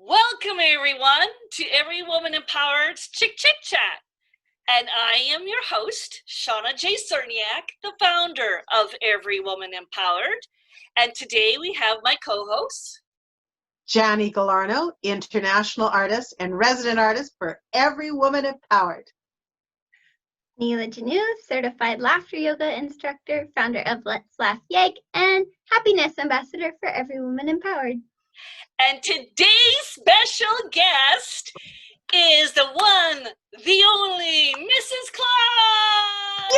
Welcome everyone to Every Woman Empowered's Chit Chat. And I am your host, Shauna J. Cerniak, the founder of Every Woman Empowered. And today we have my co-hosts, Jani Galarno, international artist and resident artist for Every Woman Empowered. Neela Janu, certified laughter yoga instructor, founder of Let's Laugh Yeg, and happiness ambassador for Every Woman Empowered. And today's special guest is the one, the only Mrs. Claus!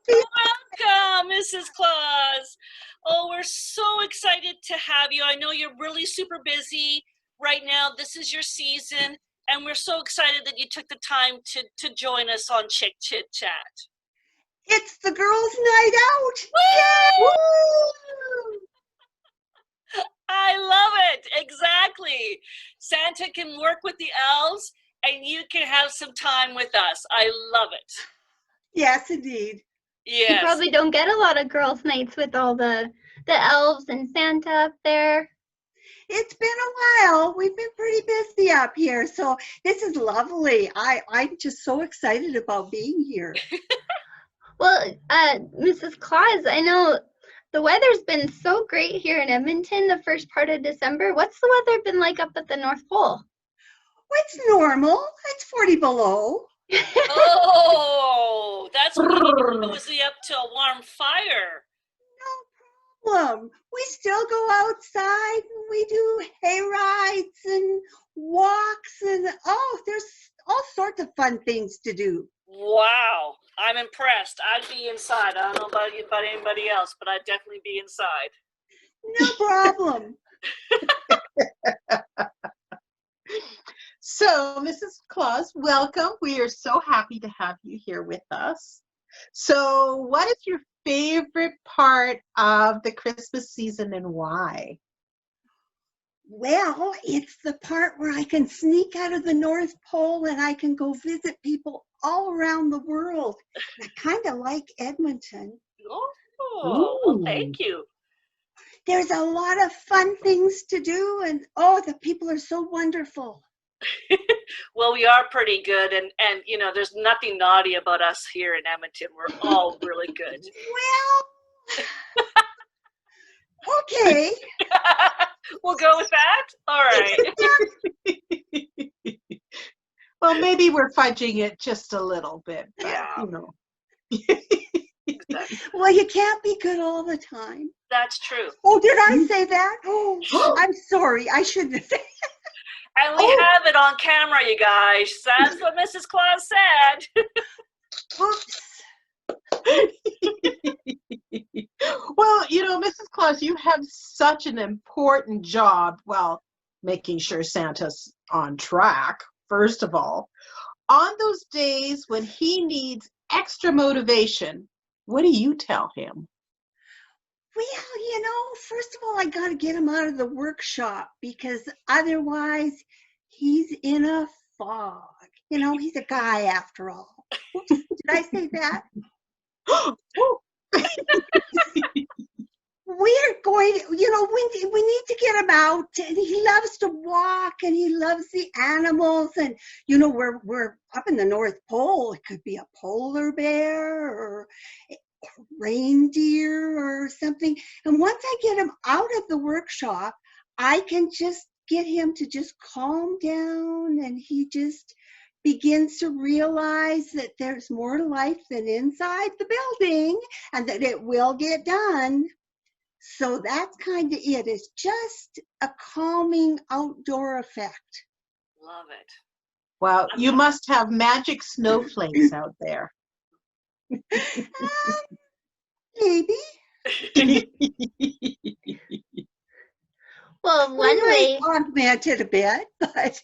Welcome, Mrs. Claus. Oh, we're so excited to have you. I know you're really super busy right now. This is your season, and we're so excited that you took the time to join us on Chit Chat. It's the girls' night out. Woo! Woo! I love it. Exactly. Santa can work with the elves, and you can have some time with us. I love it. Yes, indeed. Yes. You probably don't get a lot of girls' nights with all the elves and Santa up there. It's been a while. We've been pretty busy up here, so this is lovely. I'm just so excited about being here. Well, Mrs. Claus, I know the weather's been so great here in Edmonton the first part of December. What's the weather been like up at the North Pole? It's normal. It's 40 below. Oh, that's when you cozy up to a warm fire. No problem. We still go outside and we do hay rides and walks and there's all sorts of fun things to do. Wow, I'm impressed. I'd be inside. I don't know about anybody else, but I'd definitely be inside. No problem. So, Mrs. Claus, welcome. We are so happy to have you here with us. So, what is your favorite part of the Christmas season and why? Well, it's the part where I can sneak out of the North Pole and I can go visit people all around the world. I kind of like Edmonton. Oh, well, thank you. There's a lot of fun things to do, and the people are so wonderful. Well, we are pretty good, and you know, there's nothing naughty about us here in Edmonton. We're all really good. Well, okay. We'll go with that? All right. Well, maybe we're fudging it just a little bit, but, Yeah. you know. Exactly. Well, you can't be good all the time. That's true. Oh, did I say that? Oh, I'm sorry. I shouldn't have said that. And we have it on camera, you guys. That's what Mrs. Claus said. Oops. Well, you know, Mrs. Claus, you have such an important job. Well, making sure Santa's on track, first of all. On those days when he needs extra motivation, what do you tell him? Well, first of all, I got to get him out of the workshop because otherwise he's in a fog. He's a guy after all. Oops, did I say that? We're going to, we need to get him out. And he loves to walk and he loves the animals. And, we're up in the North Pole. It could be a polar bear or reindeer or something. And once I get him out of the workshop, I can just get him to just calm down, and he just begins to realize that there's more to life than inside the building and that it will get done. So that's kind of it. It's just a calming outdoor effect. Love it. Well, you must have magic snowflakes out there. Maybe. Well, one way augmented a bit, but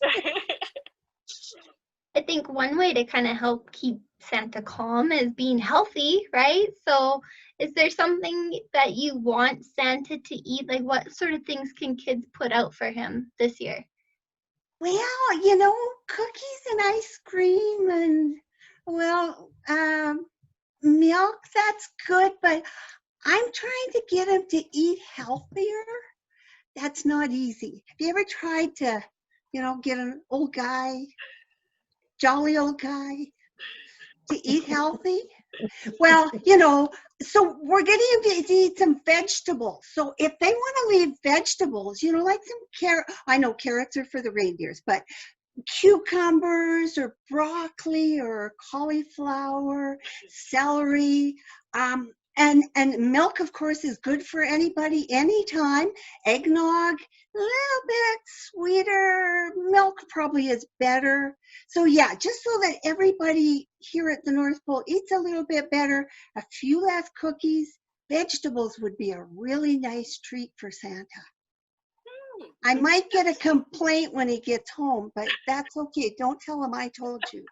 I think one way to kind of help keep Santa calm is being healthy, right? So is there something that you want Santa to eat? Like, what sort of things can kids put out for him this year? Well, cookies and ice cream and, milk, that's good, but I'm trying to get him to eat healthier. that's not easy. Have you ever tried to, get an old guy, jolly old guy, to eat healthy? Well, so we're getting them to eat some vegetables. So if they want to leave vegetables, like some carrot, I know carrots are for the reindeers, but cucumbers or broccoli or cauliflower, celery, and milk, of course, is good for anybody, anytime. Eggnog, a little bit sweeter. Milk probably is better. So yeah, just so that everybody here at the North Pole eats a little bit better, a few less cookies, vegetables would be a really nice treat for Santa. I might get a complaint when he gets home, but that's okay. Don't tell him I told you.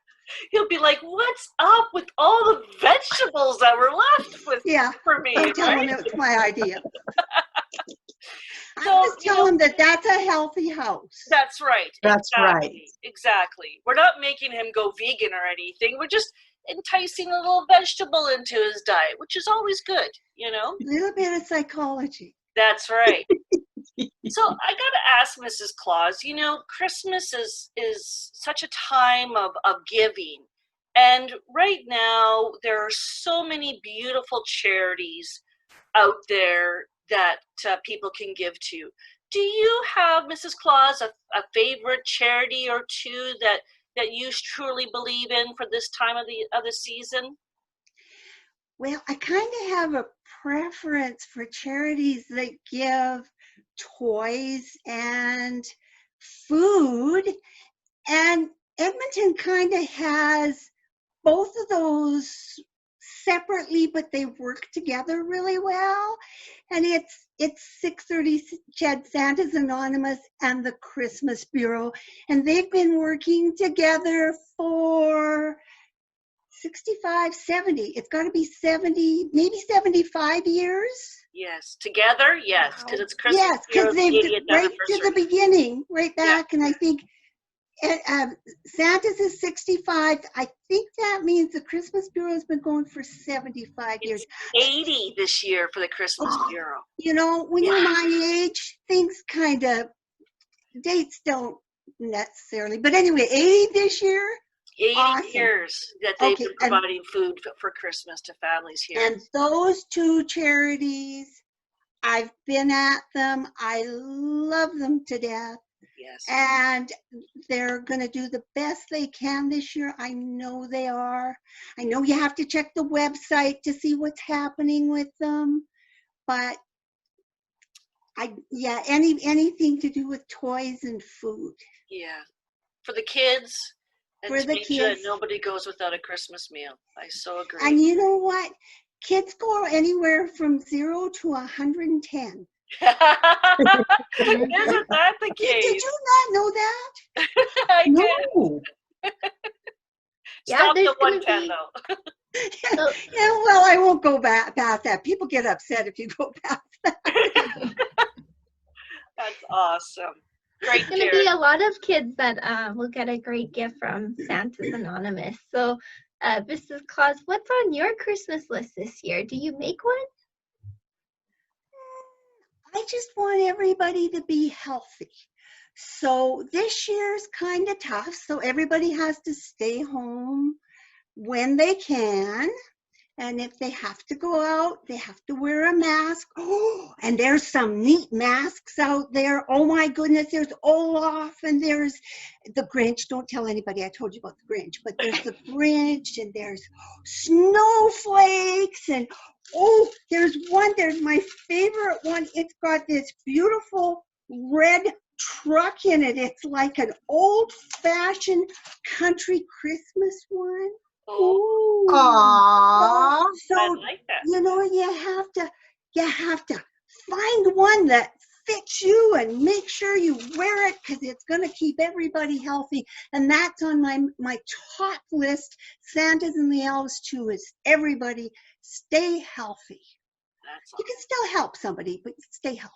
He'll be like, what's up with all the vegetables that were left for me? Don't tell right? him it was my idea. So, I just tell him that that's a healthy house. That's right. That's right. Exactly. We're not making him go vegan or anything. We're just enticing a little vegetable into his diet, which is always good, A little bit of psychology. That's right. So I got to ask Mrs. Claus, Christmas is such a time of giving. And right now, there are so many beautiful charities out there that people can give to. Do you have, Mrs. Claus, a favorite charity or two that you truly believe in for this time of the season? Well, I kind of have a preference for charities that give toys and food, and Edmonton kind of has both of those separately, but they work together really well. And it's 630 Ched Santa's Anonymous and the Christmas Bureau, and they've been working together for 65, 70. It's got to be 70, maybe 75 years. Yes, together, yes, because it's Christmas. Yes, because they've 80th right anniversary. to the beginning, right back, and I think Santa's is 65. I think that means the Christmas Bureau has been going for 75 years. 80 this year for the Christmas Bureau. When you're my age, things kind of, dates don't necessarily, but anyway, 80 this year. 80 awesome. years that they've been providing food for Christmas to families here. And those two charities, I've been at them. I love them to death. Yes. And they're going to do the best they can this year. I know they are. I know you have to check the website to see what's happening with them. But anything to do with toys and food. Yeah. For the kids. And for to the make sure that kids. nobody goes without a Christmas meal. I so agree. And you know what? Kids go anywhere from 0 to 110. Isn't that the case? Did you not know that? I No. did. Yeah, Stop there's the gonna 110 be- though. Yeah, well, I won't go past that. People get upset if you go past that. That's awesome. Great, There's going to be a lot of kids that will get a great gift from Santa's Anonymous. So, Mrs. Claus, what's on your Christmas list this year? Do you make one? I just want everybody to be healthy. So this year's kind of tough. So everybody has to stay home when they can. And if they have to go out, they have to wear a mask. Oh, and there's some neat masks out there. Oh my goodness, there's Olaf and there's the Grinch. Don't tell anybody I told you about the Grinch, but there's the Grinch and there's snowflakes and there's my favorite one. It's got this beautiful red truck in it. It's like an old-fashioned country Christmas one. Oh, Aww. So I like that. you have to find one that fits you and make sure you wear it because it's going to keep everybody healthy. And that's on my top list. Santa's and the Elves too is everybody stay healthy. That's You can still help somebody, but stay healthy.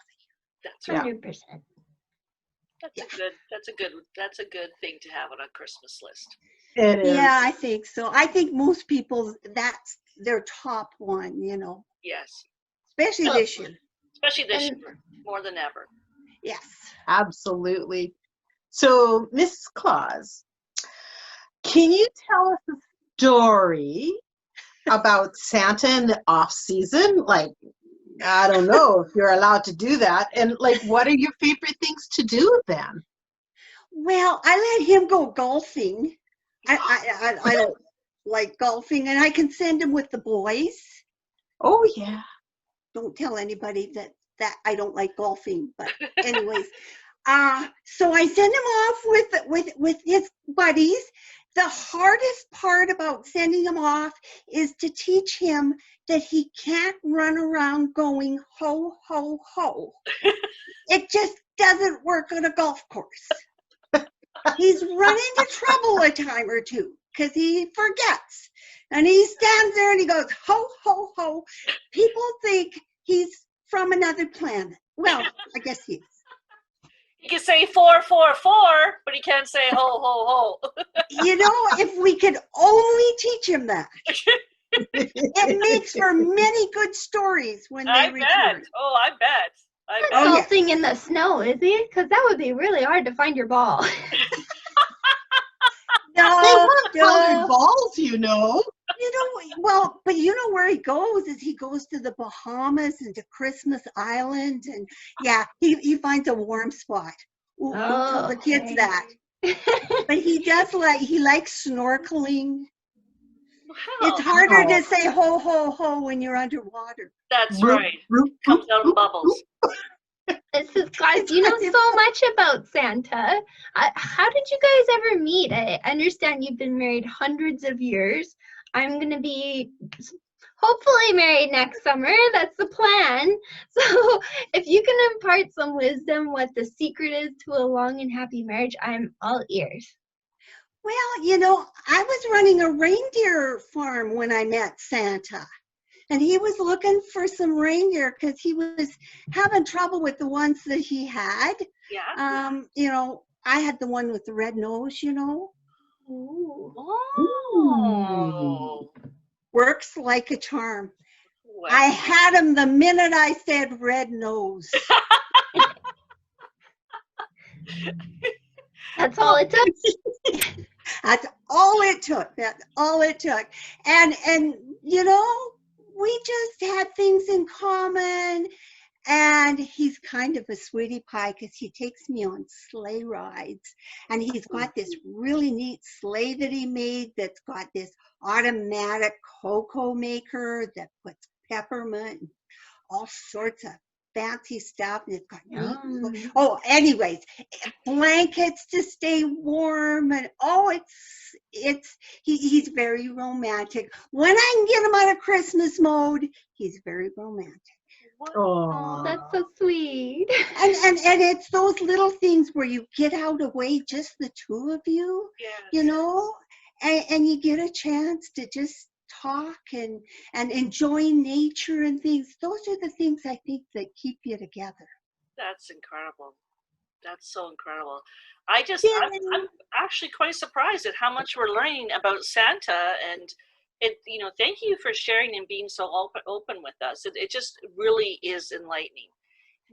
That's Yeah. 100%. That's a good thing to have on a Christmas list. It is. Yeah, I think so. I think most people, that's their top one, Yes. especially this year. Especially this year, more than ever. Yes. Absolutely. So, Mrs. Claus, can you tell us a story about Santa in the off season? Like, I don't know if you're allowed to do that. And like, what are your favorite things to do then? Well, I let him go golfing. I don't like golfing, and I can send him with the boys. Oh yeah. Don't tell anybody that I don't like golfing, but anyways, so I send him off with his buddies. The hardest part about sending him off is to teach him that he can't run around going ho ho ho. It just doesn't work on a golf course. He's run into trouble a time or two because he forgets. And he stands there and he goes, ho, ho, ho. People think he's from another planet. Well, I guess he is. He can say 444, but he can't say ho ho ho. You know, if we could only teach him that, it makes for many good stories when they I return. bet. Oh, I bet. I bet. Not Oh, golfing in the snow, is he? Because that would be really hard to find your ball. They No, have colored no. balls, you know. You know, well, but you know where he goes is he goes to the Bahamas and to Christmas Island, and yeah, he finds a warm spot. Don't tell the kids Okay. that. But he likes snorkeling. Wow. It's harder Oh. to say ho ho ho when you're underwater. That's Roop, right. roop, Comes roop, out in roop, bubbles. Mrs. Claus, you know so much about Santa. How did you guys ever meet? I understand you've been married hundreds of years. I'm going to be hopefully married next summer. That's the plan. So if you can impart some wisdom what the secret is to a long and happy marriage, I'm all ears. Well, you know, I was running a reindeer farm when I met Santa. And he was looking for some reindeer because he was having trouble with the ones that he had. Yeah. You know, I had the one with the red nose, you know. Ooh. Oh. Works like a charm. Well, I had him the minute I said red nose. That's all it took. That's all it took. That's all it took. And you know, we just had things in common. And he's kind of a sweetie pie because he takes me on sleigh rides. And he's got this really neat sleigh that he made that's got this automatic cocoa maker that puts peppermint and all sorts of fancy stuff. And it's got neat. Oh, anyways, blankets to stay warm. And he's very romantic. When I can get him out of Christmas mode, he's very romantic. Oh, that's so sweet. And it's those little things where you get out away, just the two of you, yes. you know, and you get a chance to just talk and enjoy nature and things. Those are the things I think that keep you together. That's incredible. That's so incredible. I'm actually quite surprised at how much we're learning about Santa, and thank you for sharing and being so open with us. It just really is enlightening.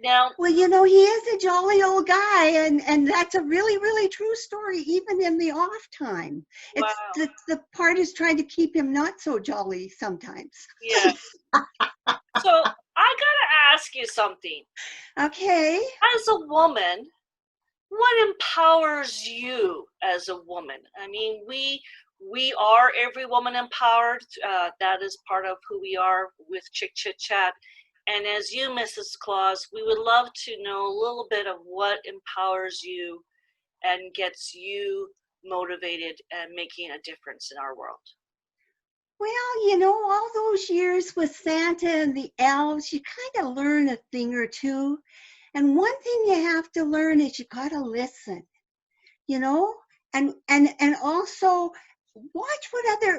Now, well, you know, he is a jolly old guy, and that's a really, really true story, even in the off time. wow. It's the part is trying to keep him not so jolly sometimes. Yeah. So I gotta ask you something. Okay. As a woman, what empowers you as a woman? I mean, we are every woman empowered. That is part of who we are with Chit Chat. And as you, Mrs. Claus, we would love to know a little bit of what empowers you and gets you motivated and making a difference in our world. Well, you know, all those years with Santa and the elves, you kind of learn a thing or two. And one thing you have to learn is you got to listen, you know, and also watch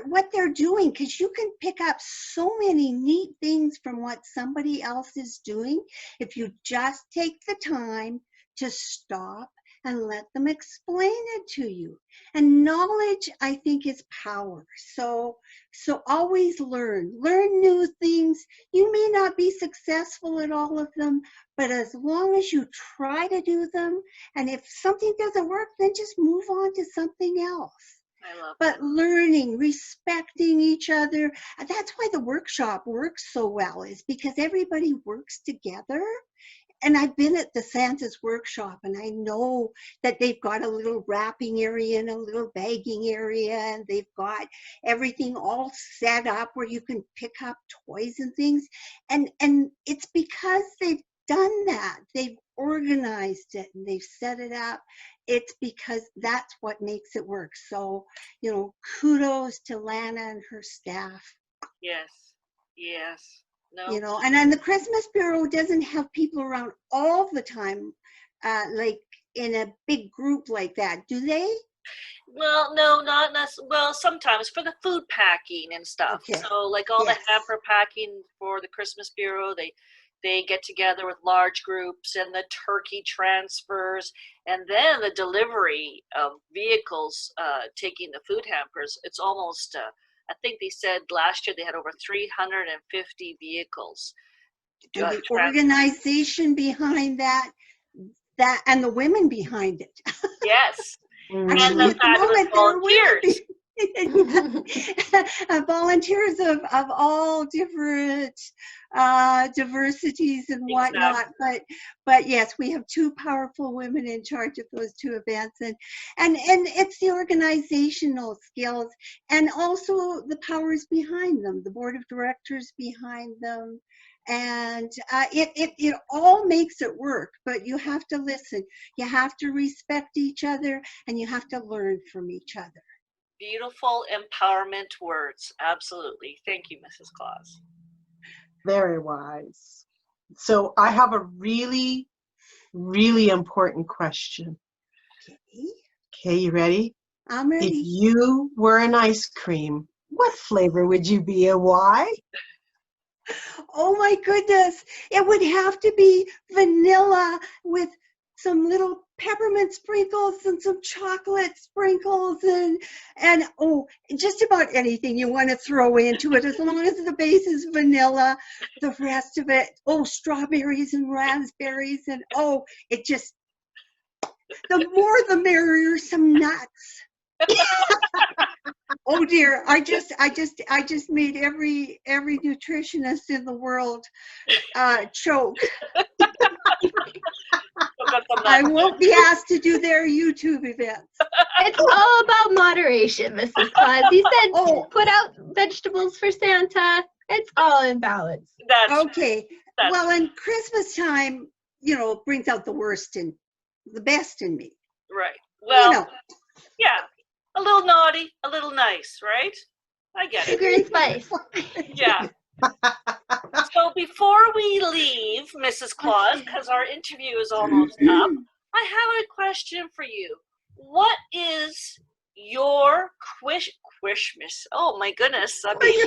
what they're doing, because you can pick up so many neat things from what somebody else is doing if you just take the time to stop and let them explain it to you. And knowledge, I think, is power. So always learn new things. You may not be successful at all of them, but as long as you try to do them, and if something doesn't work, then just move on to something else. I love But learning, respecting each other, and that's why the workshop works so well, is because everybody works together. And I've been at the Santa's workshop, and I know that they've got a little wrapping area and a little bagging area, and they've got everything all set up where you can pick up toys and things. And it's because they've done that. They've organized it and they've set it up. It's because that's what makes it work. So, kudos to Lana and her staff. Yes. No. And then the Christmas Bureau doesn't have people around all the time, like in a big group like that, do they? Well, no, not necessarily. Well, sometimes for the food packing and stuff. Okay. So, like all Yes. the hamper packing for the Christmas Bureau, they get together with large groups, and the turkey transfers, and then the delivery of vehicles taking the food hampers. It's almost, I think they said last year they had over 350 vehicles. And the organization behind that and the women behind it. Yes. Mhm. And the At the moment, there are volunteers. volunteers of all different diversities and whatnot. But yes, we have two powerful women in charge of those two events, and it's the organizational skills and also the powers behind them, the board of directors behind them. And it all makes it work, but you have to listen, you have to respect each other, and you have to learn from each other. Beautiful empowerment words. Absolutely. Thank you, Mrs. Claus. Very wise. So I have a really, really important question. Okay, you ready? I'm ready. If you were an ice cream, what flavor would you be and why? Oh my goodness. It would have to be vanilla with some little peppermint sprinkles and some chocolate sprinkles and just about anything you want to throw into it, as long as the base is vanilla. The rest of it, strawberries and raspberries, and it just, the more the merrier. Some nuts. Oh dear, I just made every nutritionist in the world choke. I won't be asked to do their YouTube events. It's all about moderation, Mrs. Claus. You said put out vegetables for Santa. It's all in balance. That's okay. Well, in Christmas time, brings out the worst and the best in me. right. Well, yeah. A little naughty, a little nice, right? I get it. Sugar and spice. Yeah. So before we leave, Mrs. Claus, because our interview is almost up, I have a question for you. What is your Christmas? Oh my goodness! I mean,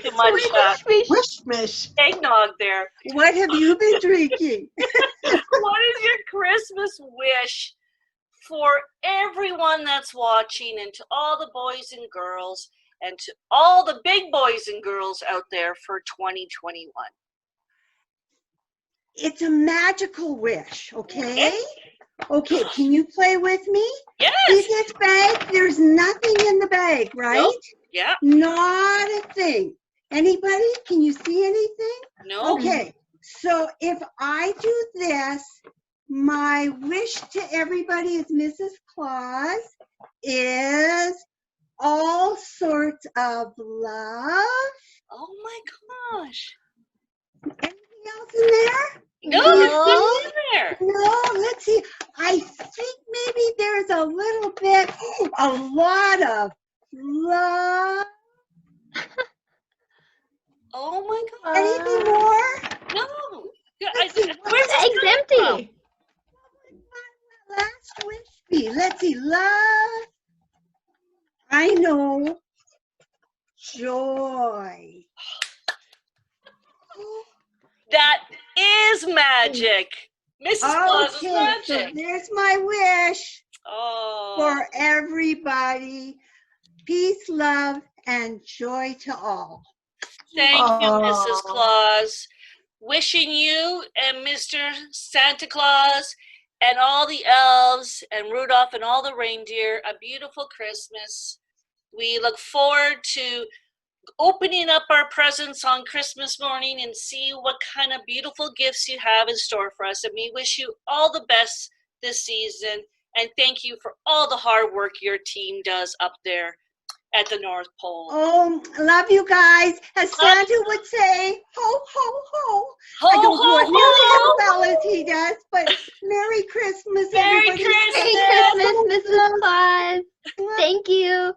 too much Wishmish. eggnog there. What have you been drinking? What is your Christmas wish for everyone that's watching, and to all the boys and girls, and to all the big boys and girls out there for 2021? It's a magical wish, okay? Okay, can you play with me? Yes. See this bag? There's nothing in the bag, right? Nope. Yeah. Not a thing. Anybody? Can you see anything? No. Okay, so if I do this, my wish to everybody as Mrs. Claus is all sorts of love. Oh my gosh. Anything else in there? No, there's nothing in there. No, let's see. I think maybe there's a little bit, a lot of love. Oh my god. Anything more? No. Let's see, Where's The egg's empty. Last wish be? Let's see. Love. I know. Joy. That is magic. Mrs. Claus's Okay, so magic. there's my wish Oh, for everybody. Peace, love, and joy to all. thank you, Mrs. Oh. Claus. Wishing you and Mr. Santa Claus and all the elves and Rudolph and all the reindeer a beautiful Christmas. We look forward to opening up our presents on Christmas morning and see what kind of beautiful gifts you have in store for us. And we wish you all the best this season. And thank you for all the hard work your team does up there at the North Pole. Oh, love you guys. As Santa would say, ho, ho, ho. Ho, I don't do ho, it nearly ho! as well as he does, but Merry Christmas, Merry everybody. Christmas! Merry Christmas, Mrs. Claus. Thank you.